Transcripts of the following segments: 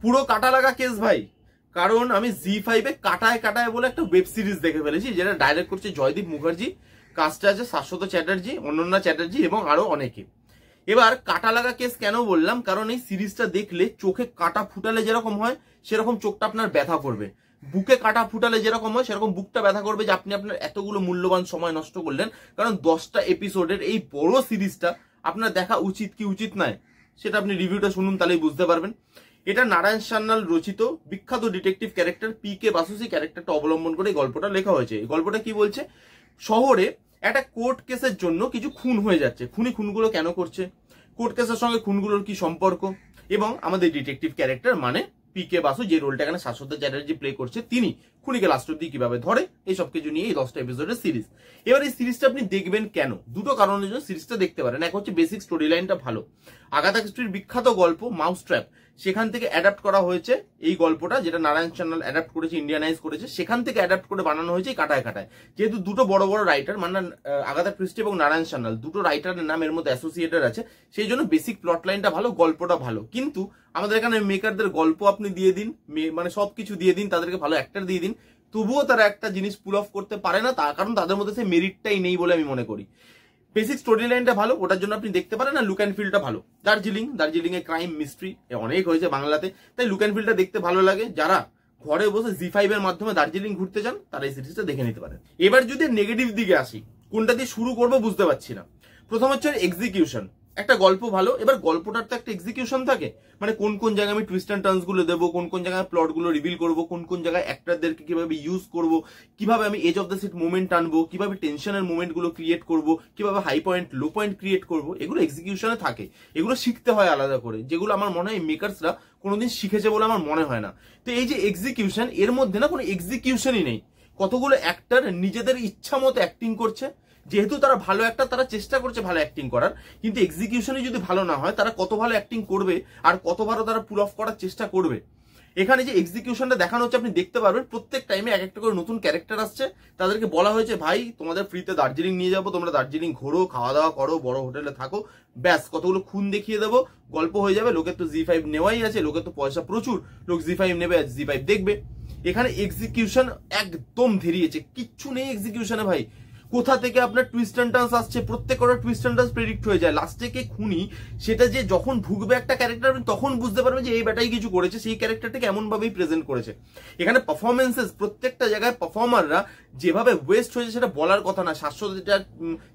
পুরো কাটা লাগা কেস ভাই, কারণ আমি জি5-এ কাটায় কাটায় বলে একটা ওয়েব সিরিজ দেখে ফেলেছি, যেটা ডাইরেক্ট করছে জয়দীপ মুখার্জি, কাস্টে আছে শাশ্বত চ্যাটার্জি, অনন্যা চ্যাটার্জি এবং আরো অনেকে। এবার কাটা লাগা কেস কেন বললাম, কারণ এই সিরিজটা দেখলে চোখে কাটা ফুটালে যেরকম হয় সেরকম চোখটা আপনার ব্যথা করবে, বুকে কাটা ফুটালে যেরকম হয় সেরকম বুকটা ব্যথা করবে যে আপনি আপনার এতগুলো মূল্যবান সময় নষ্ট করলেন। কারণ 10টা এপিসোডের এই বড় সিরিজটা আপনার দেখা উচিত কি উচিত নয় সেটা আপনি রিভিউটা শুনুন, তাহলেই বুঝতে পারবেন। এটা নারায়ণ সান্যাল রচিত বিখ্যাত ডিটেকটিভ ক্যারেক্টার পি.কে. বাসু ক্যারেক্টারটা অবলম্বন করে এই গল্পটা লেখা হয়েছে। এই গল্পটা কি বলছে, শহরে একটা কোর্ট কেসের জন্য কিছু খুন হয়ে যাচ্ছে, খুনগুলো কেন করছে, কোর্ট কেসের সঙ্গে খুনগুলোর কি সম্পর্ক, এবং আমাদের ডিটেকটিভ ক্যারেক্টার মানে পি.কে. বাসু যে রোলটা এখানে শাশ্বত চ্যাটার্জি প্লে করছে, তিনি খুনিকে লাস্ট অব্দি কিভাবে ধরে, এই সব কিছু নিয়ে এই 10টা এপিসোডের সিরিজ। এবার এই সিরিজটা আপনি দেখবেন কেন, দুটো কারণের জন্য সিরিজটা দেখতে পারেন। এক হচ্ছে বেসিক স্টোরি লাইনটা ভালো, আগাথা ক্রিস্টির বিখ্যাত গল্প মাউস ট্র্যাপ সেখান থেকে অ্যাডাপ্ট করা হয়েছে এই গল্পটা, যেটা নারায়ণ সান্যাল অ্যাডাপ্ট করেছে, ইন্ডিয়ানাইজ করেছে, সেখান থেকে অ্যাডাপ্ট করে বানানো হয়েছে কাটায় কাটায়। যেহেতু দুটো বড় বড় রাইটার মানে আগাথা ক্রিস্টি এবং নারায়ণ সান্যাল, দুটো রাইটারের নাম এর মধ্যে অ্যাসোসিয়েটেড আছে, সেই জন্য বেসিক প্লট লাইনটা ভালো, গল্পটা ভালো। কিন্তু আমাদের এখানে মেকারদের গল্প আপনি দিয়ে দিন, মানে সবকিছু দিয়ে দিন, তাদেরকে ভালো অ্যাক্টর দিয়ে দিন, তবুও তারা একটা জিনিস পুল অফ করতে পারে না, তার কারণ তাদের মধ্যে সেই মেরিটটাই নেই বলে আমি মনে করি। বেসিক স্টোরি লাইনটা ভালো, ওটার জন্য আপনি দেখতে পারেন, আর লুক অ্যান্ড ফিলটা ভালো। দার্জিলিং এ ক্রাইম মিস্ট্রি অনেক হয়েছে বাংলাতে, তাই লুক অ্যান্ড ফিলটা দেখতে ভালো লাগে। যারা ঘরে বসে জি5-এর মাধ্যমে দার্জিলিং ঘুরতে চান তারা এই সিরিজটা দেখে নিতে পারেন। এবার যদি নেগেটিভ দিকে আসি, কোনটা দিয়ে শুরু করবো বুঝতে পারছি না। প্রথম হচ্ছে এক্সিকিউশন। একটা গল্প ভালো, এবার গল্পটার তো একটা এক্সিকিউশন থাকে, মানে কোন কোন জায়গায় আমি টুইস্ট অ্যান্ড টার্নস গুলো দেবো, কোন কোন জায়গায় প্লট গুলো রিভিল করবো, কোন কোন জায়গায় অ্যাক্টরদেরকে কিভাবে ইউজ করবো, কিভাবে আমি edge of the seat moment আনবো, কিভাবে টেনশনের মোমেন্ট গুলো ক্রিয়েট করবো, কিভাবে high point low point create করবো, এগুলো এক্সিকিউশনে থাকে। এগুলো শিখতে হয় আলাদা করে, যেগুলো আমার মনে হয় মেকার্সরা কোনোদিন শিখেছে বলে আমার মনে হয় না। তো এই যে এক্সিকিউশন, এর মধ্যে না কোনো এক্সিকিউশনই নেই। কতগুলো অ্যাক্টর নিজেদের ইচ্ছা মতো অ্যাক্টিং করছে, যেহেতু তারা ভালো অ্যাক্টর, তারা চেষ্টা করছে ভালো অ্যাক্টিং করার, কিন্তু এক্সিকিউশনই যদি ভালো না হয় তারা কত ভালো অ্যাক্টিং করবে আর কত ভালো তারা পুল অফ করার চেষ্টা করবে। এখানে যে এক্সিকিউশনটা দেখানো হচ্ছে আপনি দেখতে পারবেন, প্রত্যেক টাইমে এক একটা করে নতুন ক্যারেক্টার আসছে, তাদেরকে বলা হয়েছে ভাই তোমাদের ফ্রিতে দার্জিলিং নিয়ে যাবো, তোমরা দার্জিলিং ঘোরো, খাওয়া দাওয়া করো, বড় হোটেলে থাকো, ব্যাস কতগুলো খুন দেখিয়ে দেবো, গল্প হয়ে যাবে। লোকের তো জি5 নেওয়াই আছে, লোকের তো পয়সা প্রচুর, লোক জি5 নেবে আর জি5 দেখবে। এখানে এক্সিকিউশন একদম ধেরিয়েছে, কিচ্ছু নেই এক্সিকিউশনে ভাই। কোথা থেকে আপনার টুইস্ট অ্যান্ড টার্নস আসছে, প্রত্যেকটা টুইস্ট অ্যান্ড টার্নস প্রেডিক্ট হয়ে যায়। লাস্টে কে খুনি সেটা যে যখন ঢুকবে একটা ক্যারেক্টার, আপনি তখন বুঝতে পারবেন যে এই ব্যাটাই কিছু করেছে, সেই ক্যারেক্টারটাকে এমন ভাবেই প্রেজেন্ট করেছে। এখানে পারফরমেন্সেস, প্রত্যেকটা জায়গায় পারফর্মাররা যেভাবে ওয়েস্ট হয়েছে সেটা বলার কথা না। শাশ্বত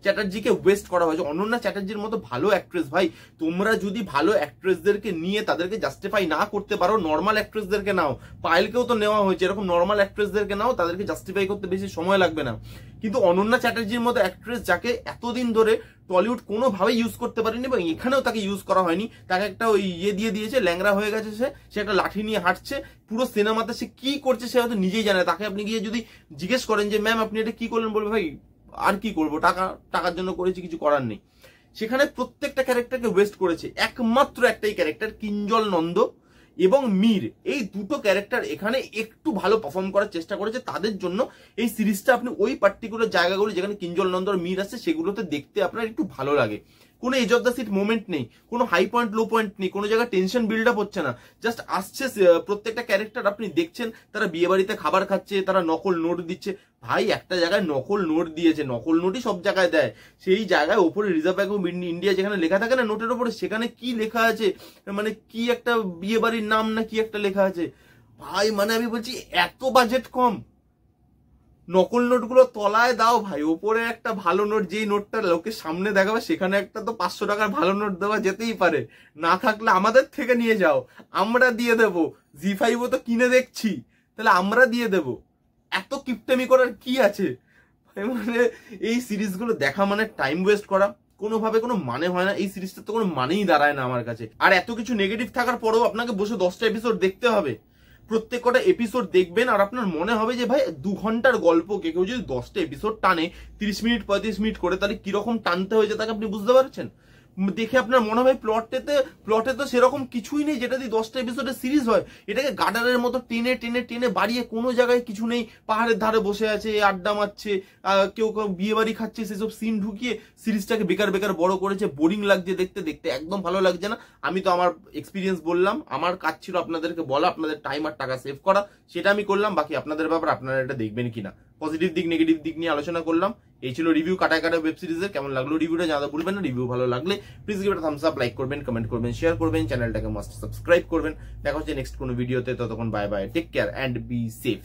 চ্যাটার্জিকে ওয়েস্ট করা হয়েছে, অনন্যা চ্যাটার্জির মতো ভালো অ্যাক্ট্রেস, ভাই তোমরা যদি ভালো অ্যাক্ট্রেসদেরকে নিয়ে তাদেরকে জাস্টিফাই না করতে পারো, নর্মাল অ্যাক্ট্রেসদেরকে নাও, পায়েলকেও তো নেওয়া হয়েছে, এরকম নর্মাল অ্যাক্ট্রেসদেরকে নাও, তাদেরকে জাস্টিফাই করতে বেশি সময় লাগবে না। কিন্তু অনন্যা চ্যাটার্জির মতো অ্যাক্ট্রেস যাকে এতদিন ধরে টলিউড কোনোভাবে ইউজ করতে পারেনি, এবং এখানেও তাকে ইউজ করা হয়নি, তাকে একটা ওই দিয়ে দিয়েছে, ল্যাংরা হয়ে গেছে, সে একটা লাঠি নিয়ে হাঁটছে পুরো সিনেমাতে, সে কি করছে সে হয়তো নিজেই জানে। তাকে আপনি গিয়ে যদি জিজ্ঞেস করেন যে ম্যাম আপনি এটা কি করলেন, বলবে ভাই আর কি করবো, টাকার জন্য করেছি, কিছু করার নেই। সেখানে প্রত্যেকটা ক্যারেক্টারকে ওয়েস্ট করেছে, একমাত্র একটাই ক্যারেক্টার কিঞ্জল নন্দ এবং মীর, এই দুটো ক্যারেক্টার এখানে একটু ভালো পারফর্ম করার চেষ্টা করেছে। তাদের জন্য এই সিরিজটা আপনি ওই পার্টিকুলার জায়গাগুলো যেখানে কিঞ্জল নন্দ আর মীর আছে সেগুলোতে দেখতে আপনার একটু ভালো লাগে। কোনো edge of the seat moment নেই, কোনো হাই পয়েন্ট লো পয়েন্ট নেই, কোনো জায়গায় টেনশন বিল্ড আপ হচ্ছে না, জাস্ট আসছে প্রত্যেকটা ক্যারেক্টার আপনি দেখছেন, তারা বিয়ে বাড়িতে খাবার খাচ্ছে, তারা নকল নোট দিচ্ছে। ভাই একটা জায়গায় নকল নোট দিয়েছে, নকল নোটই সব জায়গায় দেয়, সেই জায়গায় ওপরে রিজার্ভ ব্যাঙ্ক অফ ইন্ডিয়া যেখানে লেখা থাকে না নোটের ওপরে, সেখানে কি লেখা আছে, মানে কি একটা বিয়ে বাড়ির নাম না কি একটা লেখা আছে। ভাই মানে আমি বলছি এত বাজেট কম, নকল নোটগুলো তলায় দাও ভাই, ওপরে একটা ভালো নোট, যেই নোটটা লোকের সামনে দেখাবে সেখানে একটা তো 500 টাকার ভালো নোট দেওয়া যেতেই পারে, না থাকলে আমাদের থেকে নিয়ে যাও, আমরা দিয়ে দেবো, জি5ও তো কিনে দেখছি, তাহলে আমরা দিয়ে দেবো। এত কিপটেমি করার কি আছে? মানে এই সিরিজগুলো দেখা মানে টাইম ওয়েস্ট করা, কোনোভাবে কোনো মানে হয় না, এই সিরিজটা তো কোনো মানেই দাঁড়ায় না আমার কাছে। আর এত কিছু নেগেটিভ থাকার পরেও আপনাকে বসে 10টা এপিসোড দেখতে হবে, প্রত্যেক কটা এপিসোড দেখবেন আর আপনার মনে হবে যে ভাই 2 ঘন্টার গল্পকে কেউ যদি 10টা এপিসোড টানে 30 মিনিট 35 মিনিট করে, তাহলে কিরকম টানতে হয়েছে তাকে আপনি বুঝতে পারছেন। দেখে আপনার মনে হয় প্লটে তো সেরকম কিছুই নেই যেটা দিয়ে 10টা এপিসোডের সিরিজ হয়। এটাকে গার্ডারের মতো টেনে টেনে টেনে বাড়িয়ে কোনো জায়গায় কিছু নেই, পাহাড়ের ধারে বসে আছে, আড্ডা মারছে, কেউ বিয়ে বাড়ি খাচ্ছে, সেসব সিন ঢুকিয়ে সিরিজটাকে বেকার বেকার বড় করেছে। বোরিং লাগছে দেখতে দেখতে, একদম ভালো লাগছে না। আমি তো আমার এক্সপিরিয়েন্স বললাম, আমার কাজ ছিল আপনাদেরকে বলা, আপনাদের টাইম আর টাকা সেভ করা, সেটা আমি করলাম। বাকি আপনাদের ব্যাপার, আপনারা এটা দেখবেন কিনা। পজিটিভ দিক নেগেটিভ দিক নিয়ে আলোচনা করলাম। এই ছিল রিভিউ কাটায় কাটায় ওয়েব সিরিজের। কেমন লাগলো রিভিউটা জানাতে ভুলবেন না। রিভিউ ভালো লাগলে please give it a Thums up, like করবেন, কমেন্ট করবেন, শেয়ার করবেন, চ্যানেলটাকে মাস্ট সাবস্ক্রাইব করবেন। দেখা হচ্ছে নেক্সট কোনো ভিডিওতে। ততক্ষণ bye bye, take care and be safe.